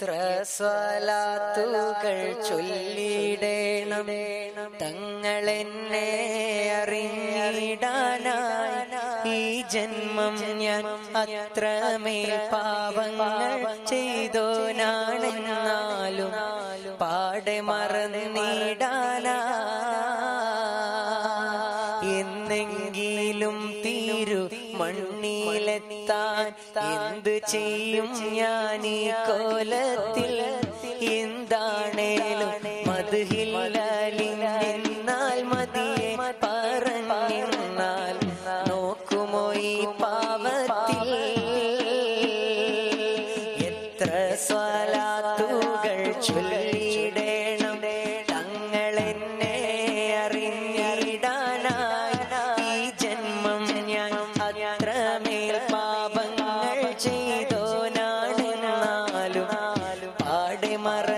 എത്ര സ്വലാത്തുകൾ ചൊല്ലിടേണം തങ്ങളെന്നെ അറിഞ്ഞിടാനായി. ഈ ജന്മം ഞാൻ അത്രമേൽ പാപങ്ങൾ ചെയ്തോനാണെന്നാലും പാടെ മറന്നിടാനായി. എന്നെങ്കിലും തീരു മണ്ണിലെത്താൻ എന്ത് ചെയ്യും ഞാൻ ഈ കോലത്തിൽ? എന്താണേലും മദ്ഹിൽ മതിയെ പറഞ്ഞാൽ നോക്കുമോ ഈ പാവത്തിൽ? എത്ര സ്വലാത്തുകൾ ചൊല്ലിടേണം തങ്ങളെന്നെ അറിഞ്ഞിടാനായി. ഈ ജന്മം ഞാൻ അത്രമേൽ പാപങ്ങൾ ചെയ്തോനാണെന്നാലും പാടെ മറ